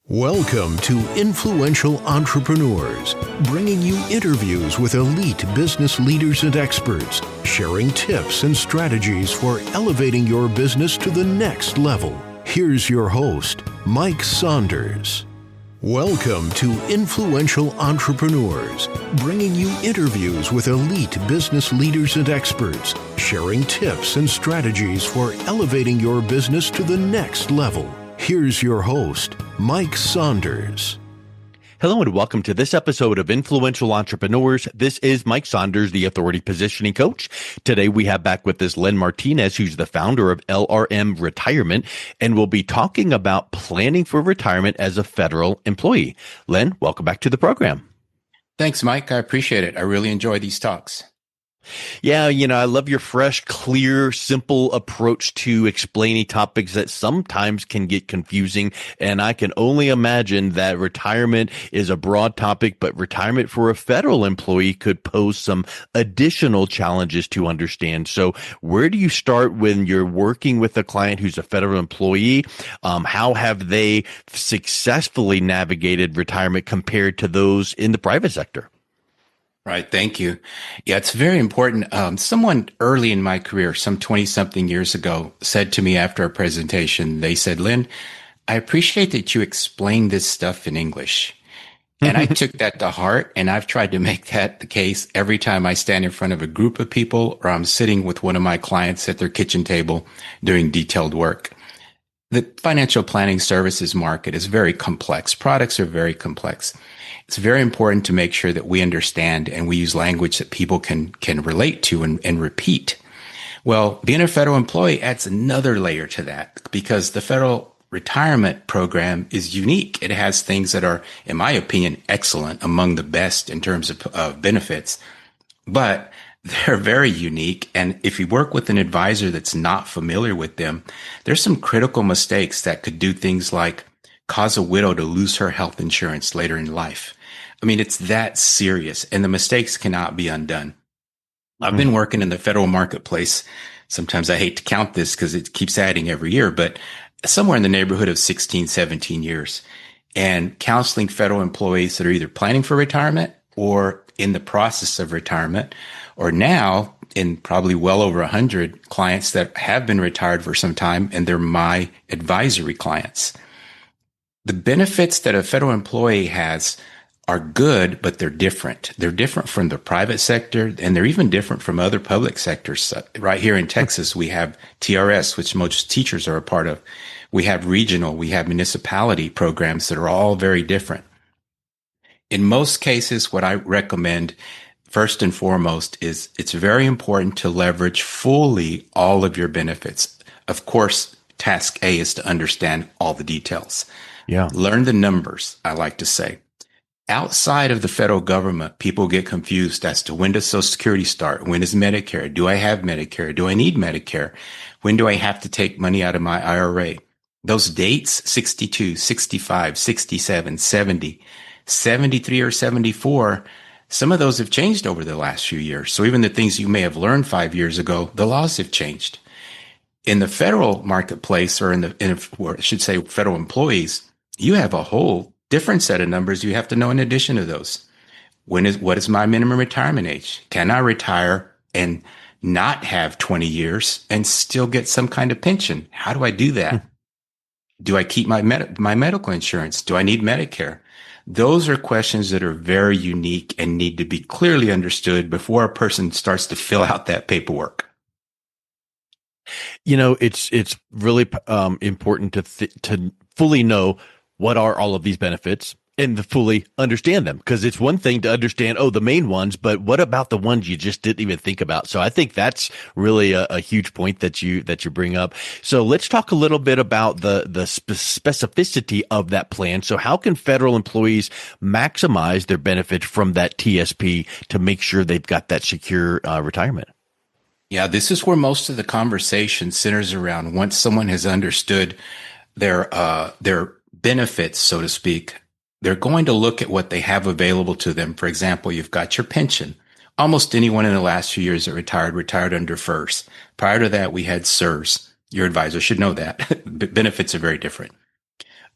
Welcome to Influential Entrepreneurs, bringing you interviews with elite business leaders and experts, sharing tips and strategies for elevating your business to the next level. Here's your host, Mike Saunders. Welcome to Influential Entrepreneurs, bringing you interviews with elite business leaders and experts, sharing tips and strategies for elevating your business to the next level. Here's your host, Mike Saunders. Hello and welcome to this episode of Influential Entrepreneurs. This is Mike Saunders, the Authority Positioning Coach. Today we have back with us Len Martinez, who's the founder of LRM Retirement, and we'll be talking about planning for retirement as a federal employee. Len, welcome back to the program. Thanks, Mike. I appreciate it. I really enjoy these talks. Yeah, I love your fresh, clear, simple approach to explaining topics that sometimes can get confusing. And I can only imagine that retirement is a broad topic, but retirement for a federal employee could pose some additional challenges to understand. So where do you start when you're working with a client who's a federal employee? How have they successfully navigated retirement compared to those in the private sector? Right. Thank you. Yeah, it's very important. Someone early in my career, some 20-something years ago, said to me after a presentation, they said, "Len, I appreciate that you explain this stuff in English." And I took that to heart, and I've tried to make that the case every time I stand in front of a group of people or I'm sitting with one of my clients at their kitchen table doing detailed work. The financial planning services market is very complex. Products are very complex. It's very important to make sure that we understand and we use language that people can relate to and repeat. Well, being a federal employee adds another layer to that because the federal retirement program is unique. It has things that are, in my opinion, excellent, among the best in terms of benefits, but they're very unique. And if you work with an advisor that's not familiar with them, there's some critical mistakes that could do things like cause a widow to lose her health insurance later in life. I mean, it's that serious, and the mistakes cannot be undone. I've been working in the federal marketplace. Sometimes I hate to count this because it keeps adding every year, but somewhere in the neighborhood of 16, 17 years, and counseling federal employees that are either planning for retirement or in the process of retirement, or now in probably well over 100 clients that have been retired for some time, and they're my advisory clients. The benefits that a federal employee has are good, but they're different. They're different from the private sector, and they're even different from other public sectors. Right here in Texas, we have TRS, which most teachers are a part of. We have regional, we have municipality programs that are all very different. In most cases, what I recommend first and foremost is it's very important to leverage fully all of your benefits. Of course, task A is to understand all the details. Yeah. Learn the numbers, I like to say. Outside of the federal government, people get confused as to when does Social Security start? When is Medicare? Do I have Medicare? Do I need Medicare? When do I have to take money out of my IRA? Those dates, 62, 65, 67, 70, 73 or 74, some of those have changed over the last few years. So even the things you may have learned 5 years ago, the laws have changed. In the federal marketplace, or or I should say federal employees, you have a whole different set of numbers you have to know in addition to those. What is my minimum retirement age? Can I retire and not have 20 years and still get some kind of pension? How do I do that? Do I keep my medical insurance? Do I need Medicare? Those are questions that are very unique and need to be clearly understood before a person starts to fill out that paperwork. It's really important to fully know what are all of these benefits and to fully understand them, because it's one thing to understand, the main ones, but what about the ones you just didn't even think about? So I think that's really a huge point that you bring up. So let's talk a little bit about the specificity of that plan. So how can federal employees maximize their benefit from that TSP to make sure they've got that secure retirement? Yeah, this is where most of the conversation centers around. Once someone has understood their benefits, so to speak, they're going to look at what they have available to them. For example, you've got your pension. Almost anyone in the last few years that retired under FERS. Prior to that, we had SERS. Your advisor should know that. Benefits are very different.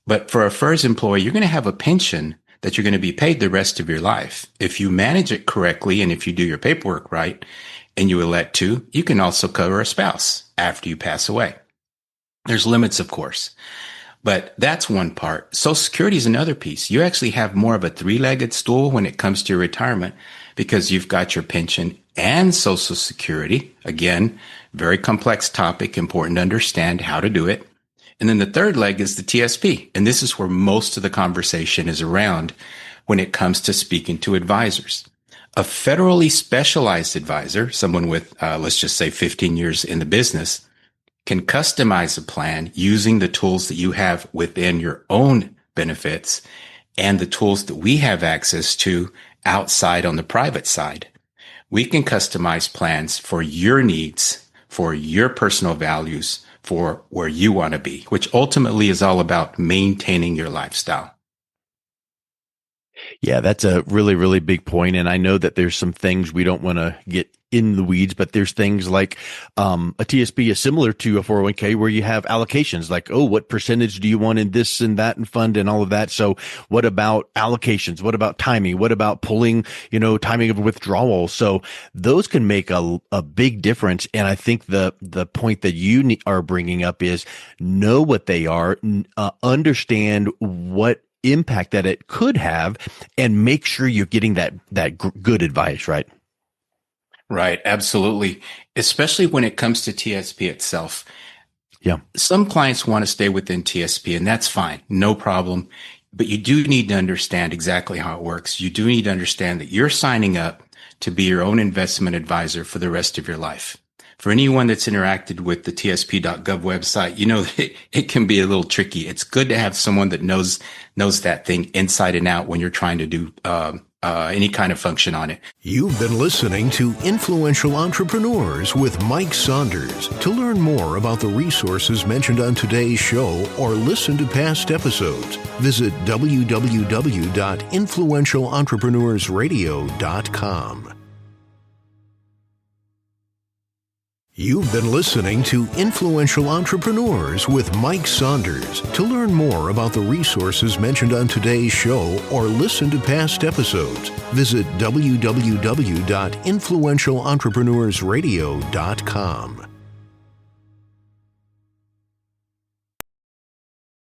But for a first employee, you're going to have a pension that you're going to be paid the rest of your life. If you manage it correctly and if you do your paperwork right and you elect to, you can also cover a spouse after you pass away. There's limits, of course, but that's one part. Social Security is another piece. You actually have more of a three-legged stool when it comes to your retirement because you've got your pension and Social Security. Again, very complex topic, important to understand how to do it. And then the third leg is the TSP. And this is where most of the conversation is around when it comes to speaking to advisors. A federally specialized advisor, someone with, let's just say 15 years in the business, can customize a plan using the tools that you have within your own benefits and the tools that we have access to outside on the private side. We can customize plans for your needs, for your personal values, for where you want to be, which ultimately is all about maintaining your lifestyle. Yeah, that's a really, really big point. And I know that there's some things we don't want to get in the weeds, but there's things like a TSP is similar to a 401k where you have allocations like, oh, what percentage do you want in this and that and fund and all of that? So what about allocations? What about timing? What about pulling, timing of withdrawal? So those can make a big difference. And I think the point that you are bringing up is know what they are, understand what impact that it could have, and make sure you're getting that good advice, right? Right. Absolutely. Especially when it comes to TSP itself. Yeah. Some clients want to stay within TSP, and that's fine. No problem. But you do need to understand exactly how it works. You do need to understand that you're signing up to be your own investment advisor for the rest of your life. For anyone that's interacted with the tsp.gov website, you know that it can be a little tricky. It's good to have someone that knows that thing inside and out when you're trying to do any kind of function on it. You've been listening to Influential Entrepreneurs with Mike Saunders. To learn more about the resources mentioned on today's show or listen to past episodes, visit www.influentialentrepreneursradio.com. You've been listening to Influential Entrepreneurs with Mike Saunders. To learn more about the resources mentioned on today's show or listen to past episodes, visit www.influentialentrepreneursradio.com.